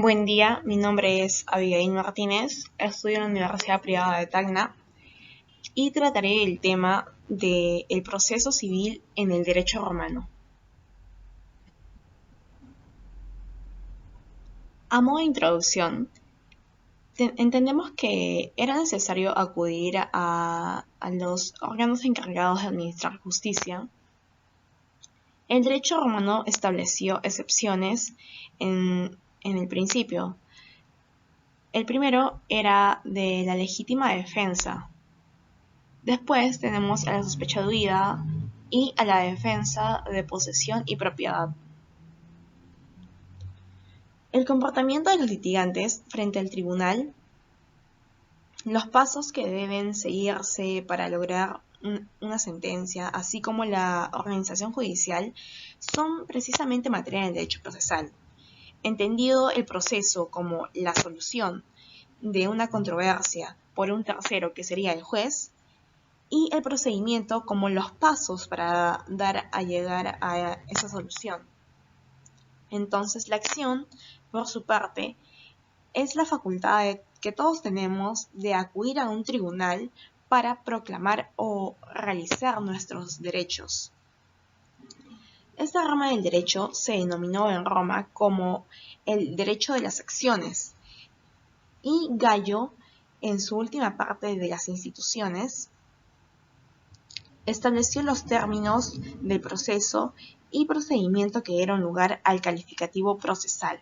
Buen día, mi nombre es Abigail Martínez, estudio en la Universidad Privada de Tacna y trataré el tema del proceso civil en el derecho romano. A modo de introducción, entendemos que era necesario acudir a los órganos encargados de administrar justicia. El derecho romano estableció excepciones en el principio. El primero era de la legítima defensa. Después tenemos a la sospecha de huida y a la defensa de posesión y propiedad. El comportamiento de los litigantes frente al tribunal, los pasos que deben seguirse para lograr una sentencia, así como la organización judicial, son precisamente materia del derecho procesal. Entendido el proceso como la solución de una controversia por un tercero, que sería el juez, y el procedimiento como los pasos para dar a llegar a esa solución. Entonces, la acción, por su parte, es la facultad que todos tenemos de acudir a un tribunal para proclamar o realizar nuestros derechos. Esta rama del derecho se denominó en Roma como el derecho de las acciones, y Gallo, en su última parte de las instituciones, estableció los términos del proceso y procedimiento que dieron lugar al calificativo procesal.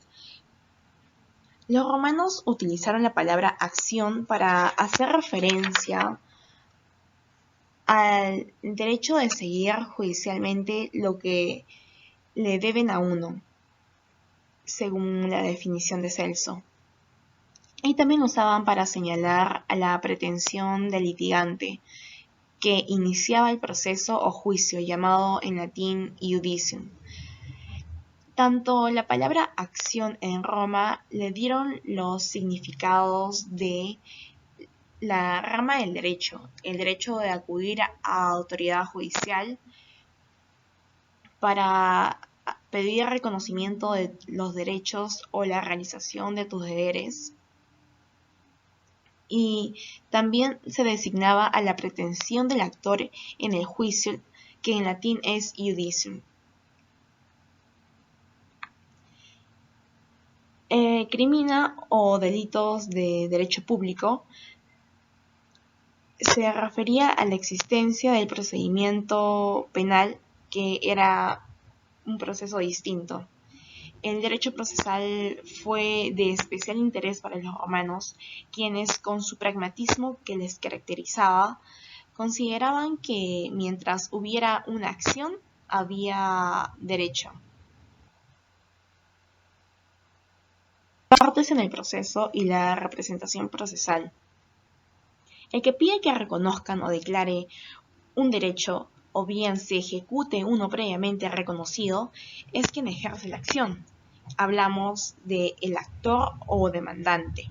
Los romanos utilizaron la palabra acción para hacer referencia al derecho de seguir judicialmente lo que le deben a uno, según la definición de Celso. Y también usaban para señalar a la pretensión del litigante, que iniciaba el proceso o juicio, llamado en latín iudicium. Tanto la palabra acción en Roma le dieron los significados de la rama del derecho, el derecho de acudir a autoridad judicial para pedir reconocimiento de los derechos o la realización de tus deberes. Y también se designaba a la pretensión del actor en el juicio, que en latín es iudicium. Crimina o delitos de derecho público se refería a la existencia del procedimiento penal, que era un proceso distinto. El derecho procesal fue de especial interés para los romanos, quienes, con su pragmatismo que les caracterizaba, consideraban que mientras hubiera una acción, había derecho. Partes en el proceso y la representación procesal. El que pide que reconozcan o declare un derecho, o bien se ejecute uno previamente reconocido, es quien ejerce la acción. Hablamos de el actor o demandante.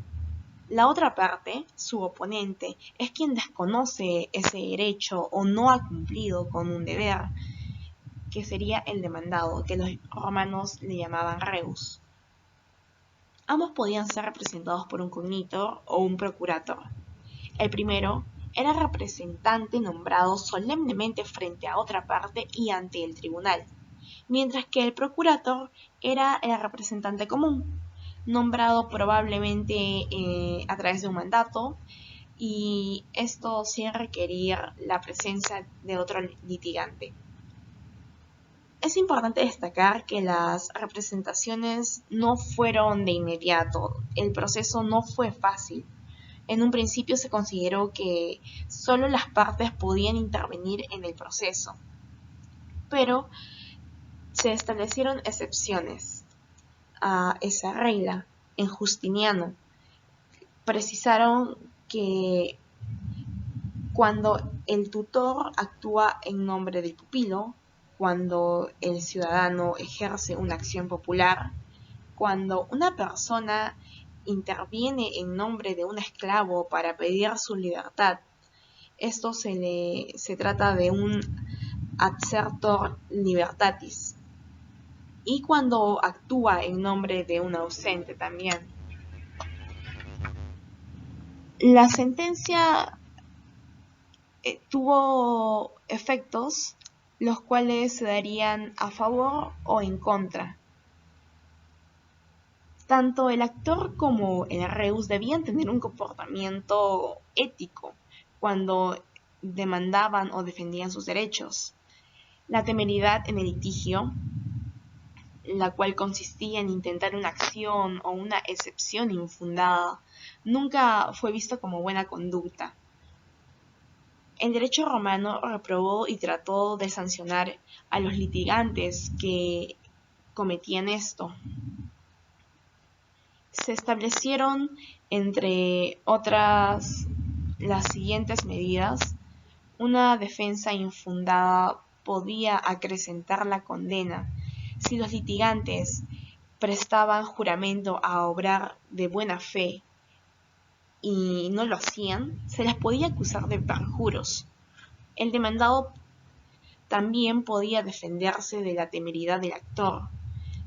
La otra parte, su oponente, es quien desconoce ese derecho o no ha cumplido con un deber, que sería el demandado, que los romanos le llamaban rebus. Ambos podían ser representados por un cognitor o un procurator. El primero era representante nombrado solemnemente frente a otra parte y ante el tribunal, mientras que el procurator era el representante común, nombrado probablemente a través de un mandato, y esto sin requerir la presencia de otro litigante. Es importante destacar que las representaciones no fueron de inmediato, el proceso no fue fácil. En un principio se consideró que solo las partes podían intervenir en el proceso, pero se establecieron excepciones a esa regla. En Justiniano precisaron que cuando el tutor actúa en nombre del pupilo, cuando el ciudadano ejerce una acción popular, cuando una persona interviene en nombre de un esclavo para pedir su libertad, esto se trata de un adsertor libertatis. y cuando actúa en nombre de un ausente también. La sentencia tuvo efectos los cuales se darían a favor o en contra. Tanto el actor como el Reus debían tener un comportamiento ético cuando demandaban o defendían sus derechos. La temeridad en el litigio, la cual consistía en intentar una acción o una excepción infundada, nunca fue visto como buena conducta. El derecho romano reprobó y trató de sancionar a los litigantes que cometían esto. Se establecieron, entre otras, las siguientes medidas. Una defensa infundada podía acrecentar la condena si los litigantes prestaban juramento a obrar de buena fe y no lo hacían, se les podía acusar de perjuros. El demandado también podía defenderse de la temeridad del actor.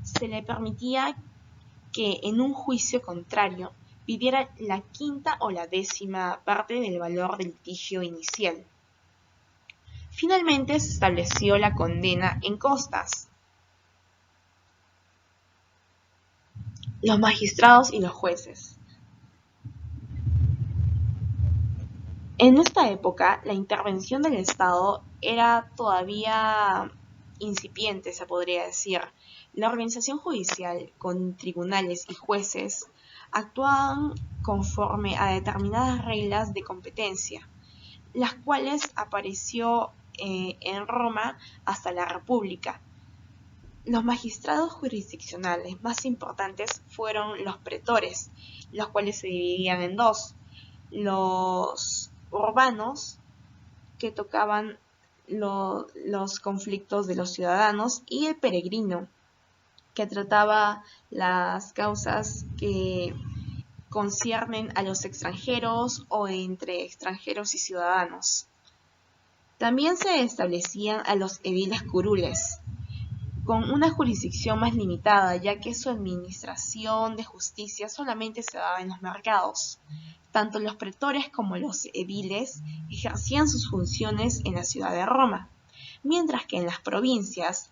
Se le permitía que en un juicio contrario pidiera la quinta o la décima parte del valor del litigio inicial. Finalmente se estableció la condena en costas. Los magistrados y los jueces. En esta época, la intervención del Estado era todavía incipiente, se podría decir. La organización judicial, con tribunales y jueces, actuaban conforme a determinadas reglas de competencia, las cuales apareció en Roma hasta la República. Los magistrados jurisdiccionales más importantes fueron los pretores, los cuales se dividían en dos: los urbanos, que tocaban los conflictos de los ciudadanos, y el peregrino, que trataba las causas que conciernen a los extranjeros o entre extranjeros y ciudadanos. También se establecían a los ediles curules, con una jurisdicción más limitada, ya que su administración de justicia solamente se daba en los mercados. Tanto los pretores como los ediles ejercían sus funciones en la ciudad de Roma, mientras que en las provincias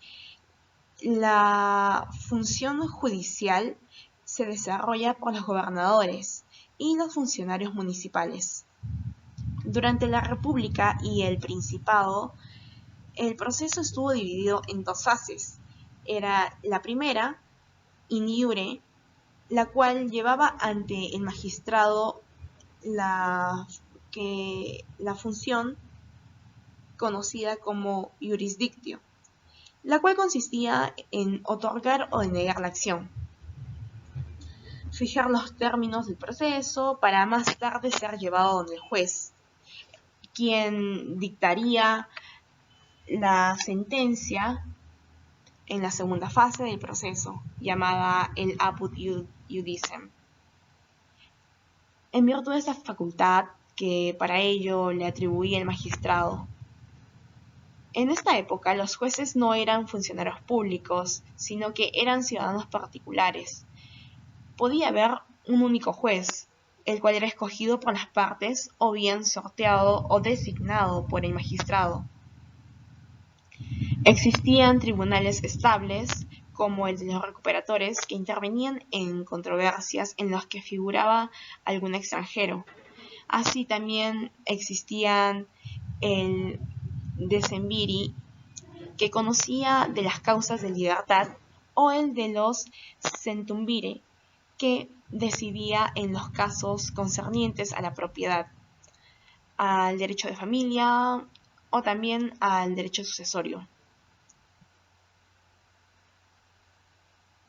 la función judicial se desarrolla por los gobernadores y los funcionarios municipales. Durante la República y el Principado, el proceso estuvo dividido en dos fases. Era la primera, in iure, la cual llevaba ante el magistrado la función conocida como jurisdictio, la cual consistía en otorgar o denegar la acción, fijar los términos del proceso para más tarde ser llevado donde el juez, quien dictaría la sentencia en la segunda fase del proceso, llamada el apud iudicem. En virtud de esta facultad que para ello le atribuía el magistrado. En esta época los jueces no eran funcionarios públicos, sino que eran ciudadanos particulares. Podía haber un único juez, el cual era escogido por las partes o bien sorteado o designado por el magistrado. Existían tribunales estables, como el de los recuperadores, que intervenían en controversias en las que figuraba algún extranjero. Así también existían el decemviri, que conocía de las causas de libertad, o el de los centumbiri, que decidía en los casos concernientes a la propiedad, al derecho de familia o también al derecho sucesorio.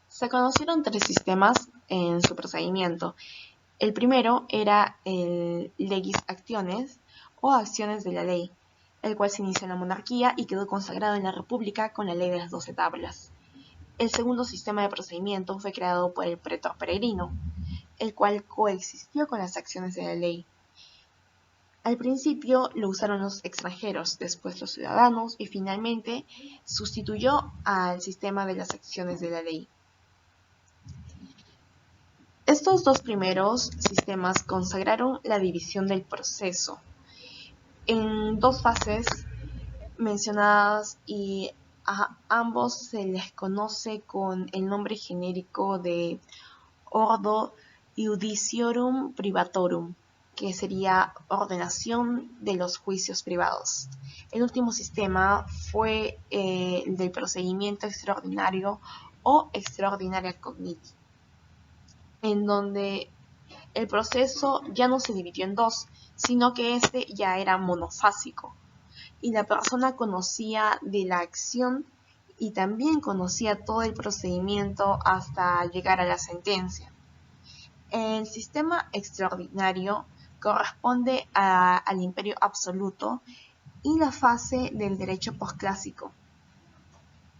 Se conocieron tres sistemas en su procedimiento. El primero era el legis actiones, o acciones de la ley, el cual se inició en la monarquía y quedó consagrado en la República con la ley de las 12 tablas. El segundo sistema de procedimiento fue creado por el pretor peregrino, el cual coexistió con las acciones de la ley. Al principio lo usaron los extranjeros, después los ciudadanos y finalmente sustituyó al sistema de las acciones de la ley. Estos dos primeros sistemas consagraron la división del proceso en dos fases mencionadas y a ambos se les conoce con el nombre genérico de Ordo Judiciorum Privatorum, que sería ordenación de los juicios privados. El último sistema fue el del procedimiento extraordinario o extraordinaria cogniti, en donde el proceso ya no se dividió en dos, sino que este ya era monofásico, y la persona conocía de la acción y también conocía todo el procedimiento hasta llegar a la sentencia. El sistema extraordinario corresponde al imperio absoluto y la fase del derecho posclásico.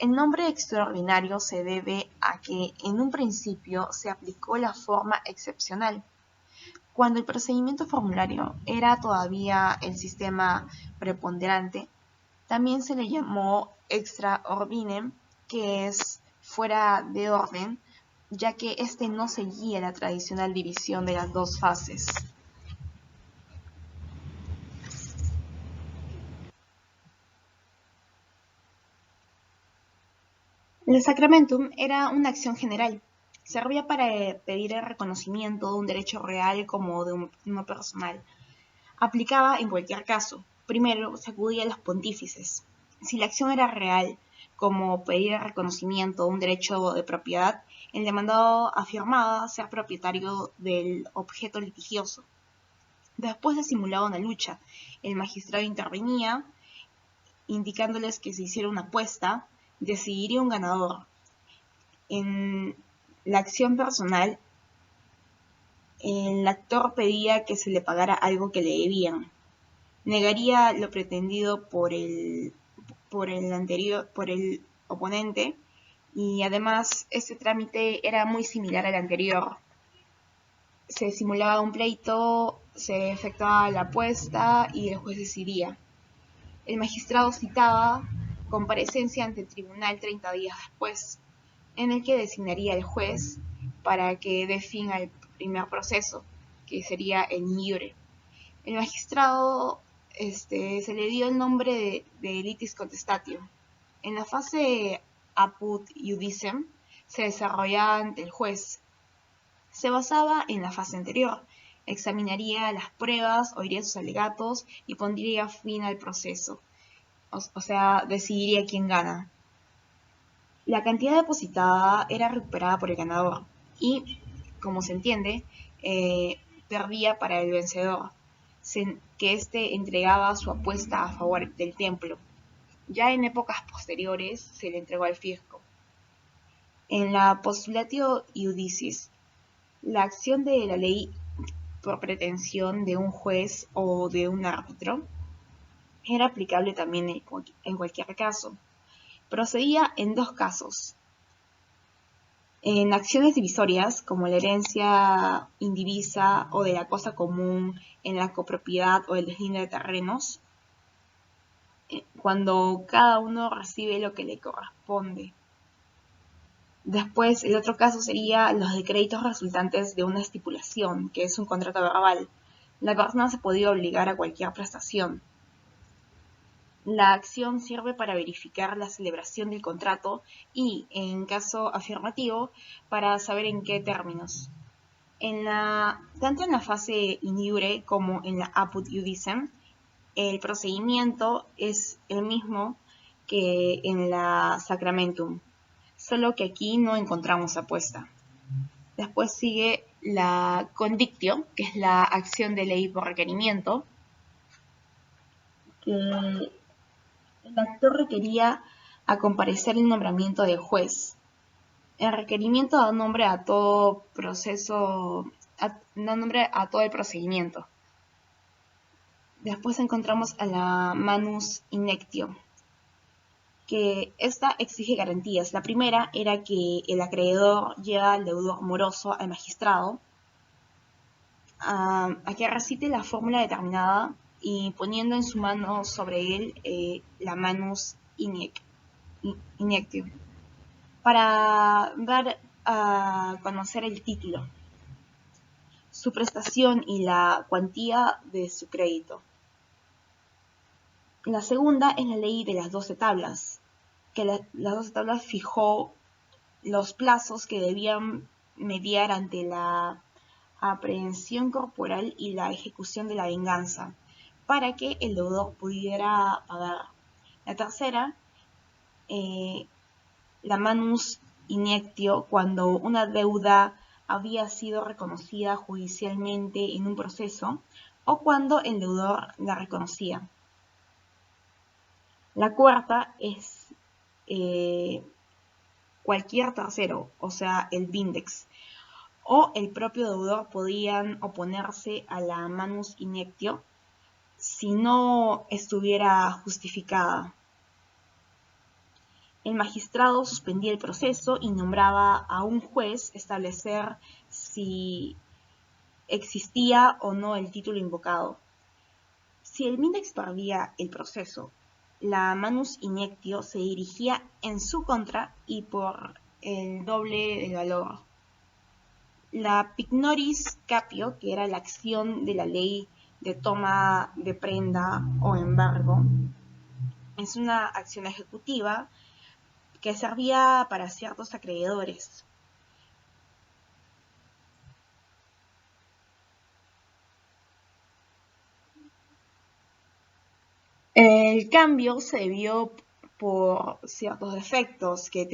El nombre extraordinario se debe a que en un principio se aplicó la forma excepcional. Cuando el procedimiento formulario era todavía el sistema preponderante, también se le llamó extra ordinem, que es fuera de orden, ya que este no seguía la tradicional división de las dos fases. El sacramentum era una acción general. Servía para pedir el reconocimiento de un derecho real como de uno personal. Aplicaba en cualquier caso. Primero se acudía a los pontífices. Si la acción era real, como pedir el reconocimiento de un derecho de propiedad, el demandado afirmaba ser propietario del objeto litigioso. Después se simulaba una lucha. El magistrado intervenía, indicándoles que si hiciera una apuesta, decidiría un ganador. En la acción personal, el actor pedía que se le pagara algo que le debían. Negaría lo pretendido por el oponente, y además este trámite era muy similar al anterior. Se simulaba un pleito, se efectuaba la apuesta y el juez decidía. El magistrado citaba comparecencia ante el tribunal 30 días después, en el que designaría al juez para que dé fin al primer proceso, que sería el miure. El magistrado se le dio el nombre de litis contestatio. En la fase apud iudicem se desarrollaba ante el juez. Se basaba en la fase anterior. Examinaría las pruebas, oiría sus alegatos y pondría fin al proceso. O sea, decidiría quién gana. La cantidad depositada era recuperada por el ganador y, como se entiende, perdía para el vencedor, que éste entregaba su apuesta a favor del templo. Ya en épocas posteriores se le entregó al fisco. En la postulatio iudicis, la acción de la ley por pretensión de un juez o de un árbitro era aplicable también en cualquier caso. Procedía en dos casos. En acciones divisorias, como la herencia indivisa o de la cosa común en la copropiedad o el deslinde de terrenos, cuando cada uno recibe lo que le corresponde. Después, el otro caso sería los de créditos resultantes de una estipulación, que es un contrato verbal. La persona se podía obligar a cualquier prestación. La acción sirve para verificar la celebración del contrato y, en caso afirmativo, para saber en qué términos. Tanto en la fase in iure como en la apud iudicem, el procedimiento es el mismo que en la sacramentum, solo que aquí no encontramos apuesta. Después sigue la condictio, que es la acción de ley por requerimiento, que el actor requería a comparecer el nombramiento del juez. El requerimiento da nombre a todo el procedimiento. Después encontramos a la manus inectio, que esta exige garantías. La primera era que el acreedor lleva al deudor moroso al magistrado a que recite la fórmula determinada y poniendo en su mano sobre él la manus iniectio, para dar a conocer el título, su prestación y la cuantía de su crédito. La segunda es la ley de las 12 tablas, que las 12 tablas fijó los plazos que debían mediar ante la aprehensión corporal y la ejecución de la venganza, para que el deudor pudiera pagar. La tercera, la manus iniectio, cuando una deuda había sido reconocida judicialmente en un proceso o cuando el deudor la reconocía. La cuarta es cualquier tercero, o sea, el vindex, o el propio deudor podían oponerse a la manus iniectio si no estuviera justificada. El magistrado suspendía el proceso y nombraba a un juez establecer si existía o no el título invocado. Si el vindex perdía el proceso, la manus iniectio se dirigía en su contra y por el doble del valor. La pignoris capio, que era la acción de la ley de toma de prenda o embargo, es una acción ejecutiva que servía para ciertos acreedores. El cambio se debió por ciertos defectos que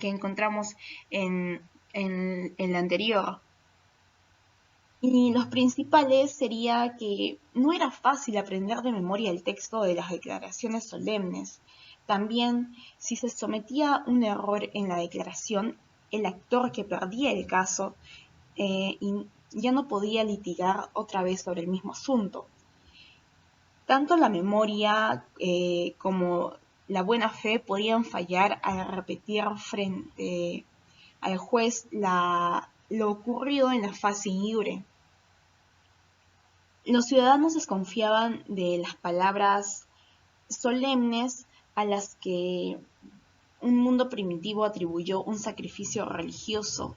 encontramos en el anterior. Y los principales sería que no era fácil aprender de memoria el texto de las declaraciones solemnes. También, si se sometía un error en la declaración, el actor que perdía el caso ya no podía litigar otra vez sobre el mismo asunto. Tanto la memoria como la buena fe podían fallar al repetir frente al juez lo ocurrido en la fase iure. Los ciudadanos desconfiaban de las palabras solemnes a las que un mundo primitivo atribuyó un sacrificio religioso,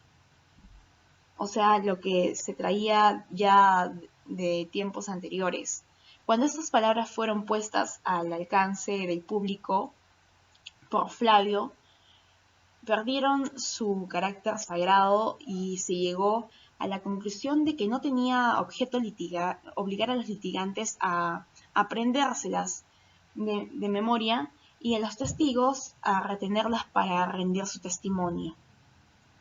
o sea, lo que se traía ya de tiempos anteriores. Cuando estas palabras fueron puestas al alcance del público por Flavio, perdieron su carácter sagrado y se llegó a la conclusión de que no tenía objeto obligar a los litigantes a aprendérselas de memoria y a los testigos a retenerlas para rendir su testimonio.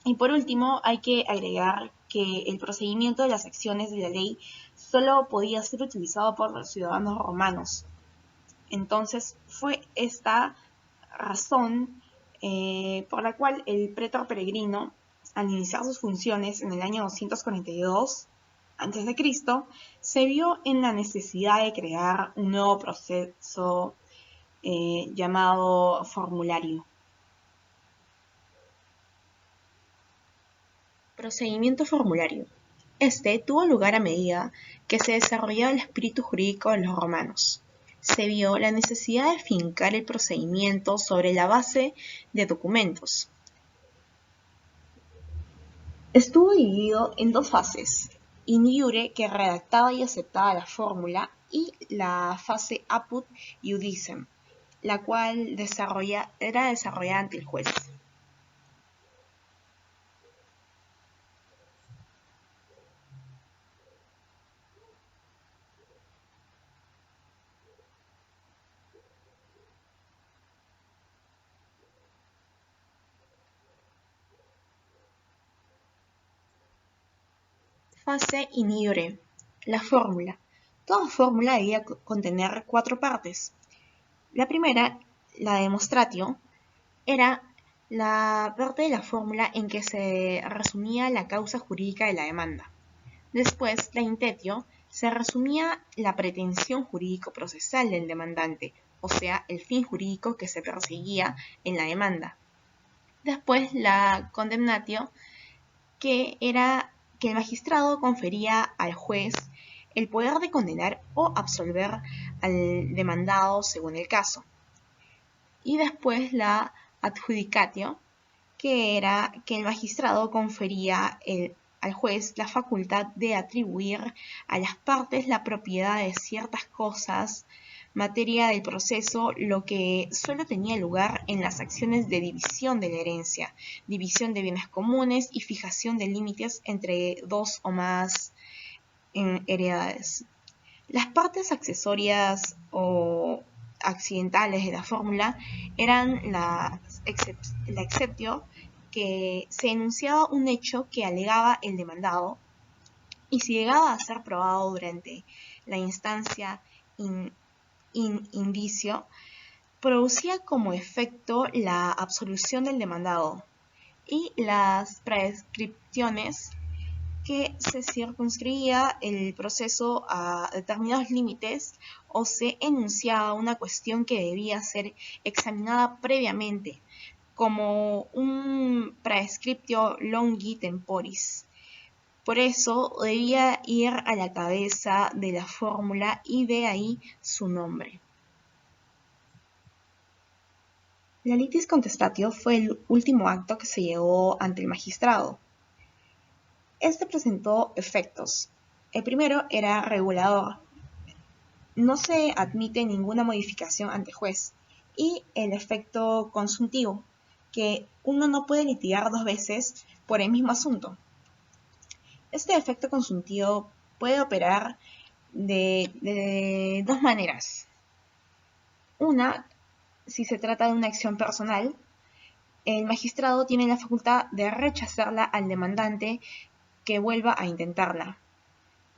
Y por último, hay que agregar que el procedimiento de las acciones de la ley solo podía ser utilizado por los ciudadanos romanos. Entonces, fue esta razón por la cual el pretor peregrino, al iniciar sus funciones en el año 242 a.C., se vio en la necesidad de crear un nuevo proceso llamado formulario. Procedimiento formulario. Este tuvo lugar a medida que se desarrollaba el espíritu jurídico de los romanos. Se vio la necesidad de fincar el procedimiento sobre la base de documentos. Estuvo dividido en dos fases: in iure, que redactaba y aceptaba la fórmula, y la fase apud iudicem, la cual era desarrollada ante el juez. Fase in iure. La fórmula. Toda fórmula debía contener 4 partes. La primera, la demonstratio, era la parte de la fórmula en que se resumía la causa jurídica de la demanda. Después, la intentatio, se resumía la pretensión jurídico-procesal del demandante, o sea, el fin jurídico que se perseguía en la demanda. Después, la condemnatio, que era que el magistrado confería al juez el poder de condenar o absolver al demandado según el caso. Y después la adjudicatio, que era que el magistrado confería al juez la facultad de atribuir a las partes la propiedad de ciertas cosas, materia del proceso, lo que solo tenía lugar en las acciones de división de la herencia, división de bienes comunes y fijación de límites entre dos o más heredades. Las partes accesorias o accidentales de la fórmula eran la exceptio, que se enunciaba un hecho que alegaba el demandado, y si llegaba a ser probado durante la instancia indicio, producía como efecto la absolución del demandado, y las prescripciones, que se circunscribía el proceso a determinados límites o se enunciaba una cuestión que debía ser examinada previamente, como un praescriptio longi temporis. Por eso debía ir a la cabeza de la fórmula y de ahí su nombre. La litis contestatio fue el último acto que se llevó ante el magistrado. Este presentó efectos. El primero era regulador. No se admite ninguna modificación ante juez. Y el efecto consuntivo, que uno no puede litigar dos veces por el mismo asunto. Efecto consuntivo puede operar de dos maneras. Una, si se trata de una acción personal, el magistrado tiene la facultad de rechazarla al demandante que vuelva a intentarla.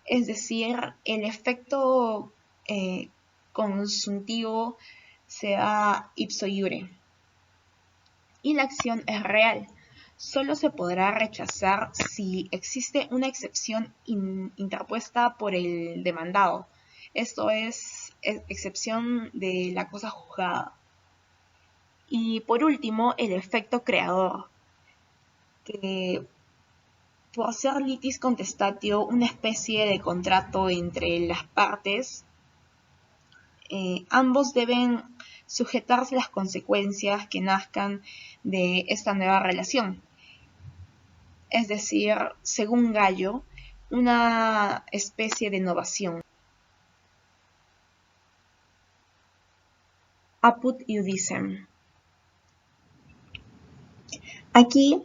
Es decir, el efecto consuntivo se da ipso iure. Y la acción es real. Solo se podrá rechazar si existe una excepción interpuesta por el demandado. Esto es excepción de la cosa juzgada. Y por último, el efecto creador, que por ser litis contestatio una especie de contrato entre las partes, ambos deben sujetarse a las consecuencias que nazcan de esta nueva relación. Es decir, según Gallo, una especie de novación. Apud iudicem. Aquí,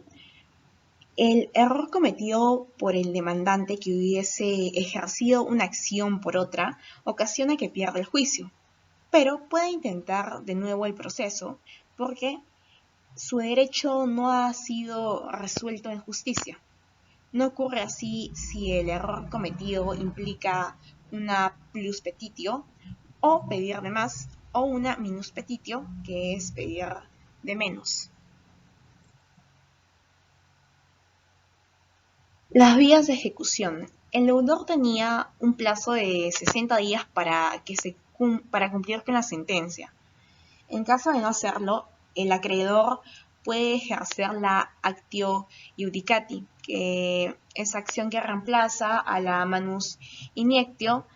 el error cometido por el demandante que hubiese ejercido una acción por otra ocasiona que pierda el juicio, pero puede intentar de nuevo el proceso porque su derecho no ha sido resuelto en justicia. No ocurre así si el error cometido implica una plus petitio, o pedir de más, o una minus petitio, que es pedir de menos. Las vías de ejecución. El deudor tenía un plazo de 60 días para cumplir con la sentencia. En caso de no hacerlo, el acreedor puede ejercer la actio iudicati, que es acción que reemplaza a la manus iniectio.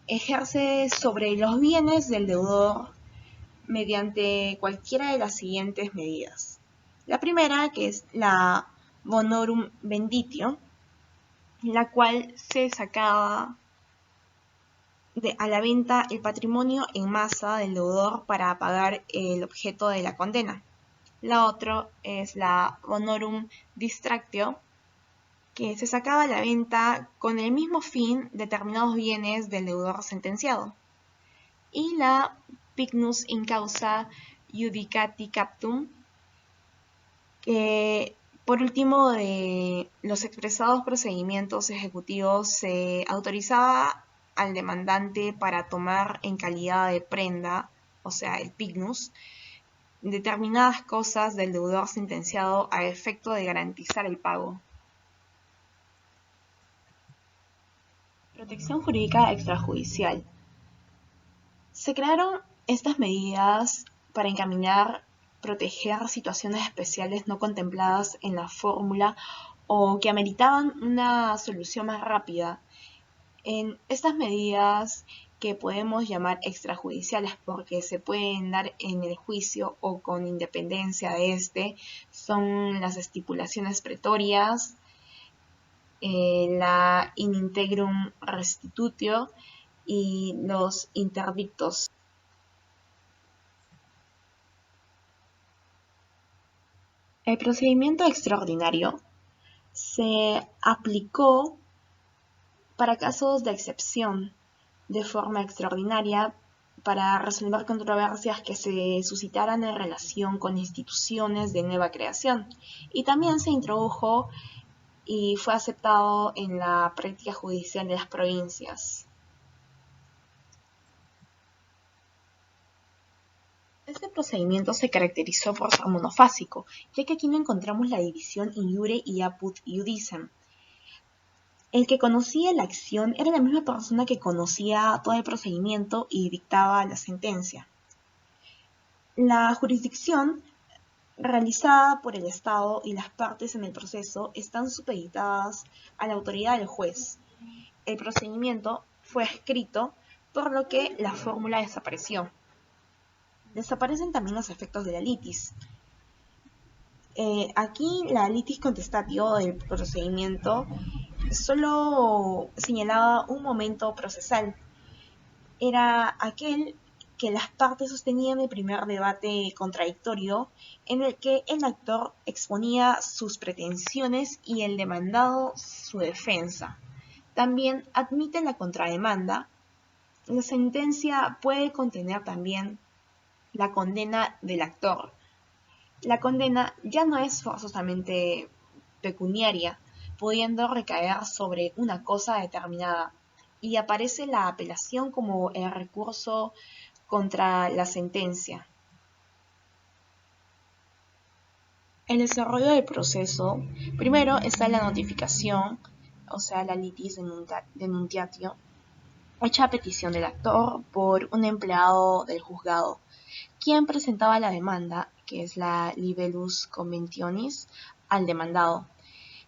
Ejerce sobre los bienes del deudor mediante cualquiera de las siguientes medidas. La primera, que es la bonorum venditio, la cual se sacaba a la venta el patrimonio en masa del deudor para pagar el objeto de la condena. La otra es la bonorum distractio, que se sacaba a la venta con el mismo fin determinados bienes del deudor sentenciado. Y la pignus in causa judicati captum, que por último de los expresados procedimientos ejecutivos se autorizaba al demandante para tomar en calidad de prenda, o sea, el pignus, determinadas cosas del deudor sentenciado a efecto de garantizar el pago. Protección jurídica extrajudicial. Se crearon estas medidas para encaminar, proteger situaciones especiales no contempladas en la fórmula o que ameritaban una solución más rápida. En estas medidas, que podemos llamar extrajudiciales porque se pueden dar en el juicio o con independencia de este, son las estipulaciones pretorias, la in integrum restitutio y los interdictos. El procedimiento extraordinario se aplicó para casos de excepción de forma extraordinaria para resolver controversias que se suscitaran en relación con instituciones de nueva creación, y también se introdujo y fue aceptado en la práctica judicial de las provincias. Este procedimiento se caracterizó por ser monofásico, ya que aquí no encontramos la división in iure y apud iudicem. El que conocía la acción era la misma persona que conocía todo el procedimiento y dictaba la sentencia. La jurisdicción realizada por el Estado y las partes en el proceso están supeditadas a la autoridad del juez. El procedimiento fue escrito, por lo que la fórmula desapareció. Desaparecen también los efectos de la litis. Aquí la litis contestatio del procedimiento solo señalaba un momento procesal. Era aquel que las partes sostenían el primer debate contradictorio en el que el actor exponía sus pretensiones y el demandado su defensa. También admite la contrademanda. La sentencia puede contener también la condena del actor. La condena ya no es forzosamente pecuniaria, pudiendo recaer sobre una cosa determinada, y aparece la apelación como el recurso contra la sentencia. El desarrollo del proceso, primero está la notificación, o sea, la litis denuntiatio, hecha a petición del actor por un empleado del juzgado, quien presentaba la demanda, que es la libellus conventionis, al demandado.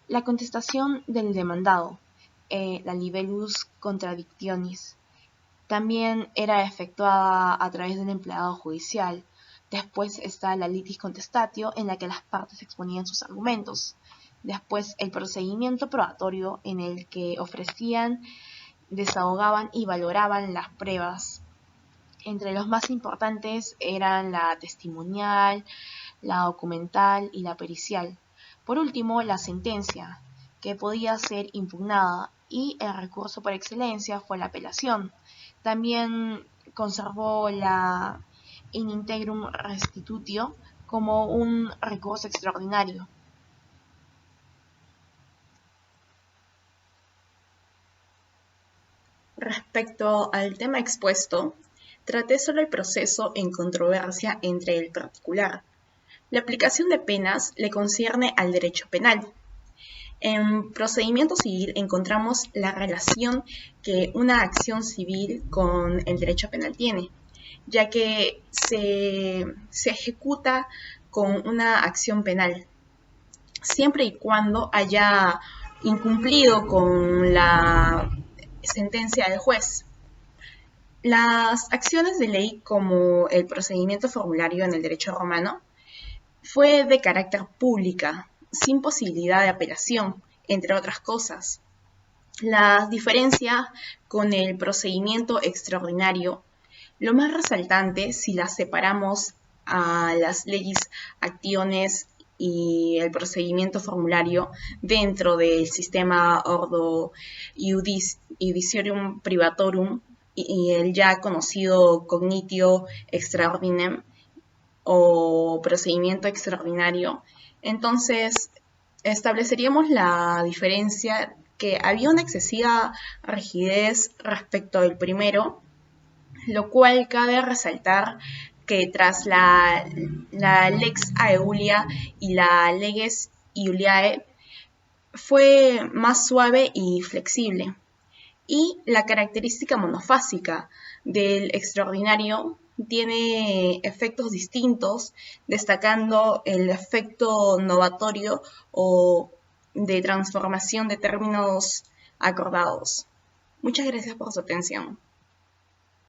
La contestación del demandado, la libellus contradictionis, también era efectuada a través del empleado judicial. Después está la litis contestatio, en la que las partes exponían sus argumentos. Después el procedimiento probatorio, en el que ofrecían, desahogaban y valoraban las pruebas. Entre los más importantes eran la testimonial, la documental y la pericial. Por último, la sentencia, que podía ser impugnada, y el recurso por excelencia fue la apelación. También conservó la in integrum restitutio como un recurso extraordinario. Respecto al tema expuesto, traté solo el proceso en controversia entre el particular. La aplicación de penas le concierne al derecho penal. En procedimiento civil encontramos la relación que una acción civil con el derecho penal tiene, ya que se ejecuta con una acción penal, siempre y cuando haya incumplido con la sentencia del juez. Las acciones de ley, como el procedimiento formulario en el derecho romano, fue de carácter pública, sin posibilidad de apelación, entre otras cosas. La diferencia con el procedimiento extraordinario, lo más resaltante, si las separamos a las leyes actiones y el procedimiento formulario dentro del sistema ordo judiciarum privatorum y el ya conocido cognitio extraordinem o procedimiento extraordinario, entonces estableceríamos la diferencia que había una excesiva rigidez respecto del primero, lo cual cabe resaltar que tras la Lex Aeulia y la Leges Iuliae fue más suave y flexible. Y la característica monofásica del extraordinario tiene efectos distintos, destacando el efecto novatorio o de transformación de términos acordados. Muchas gracias por su atención.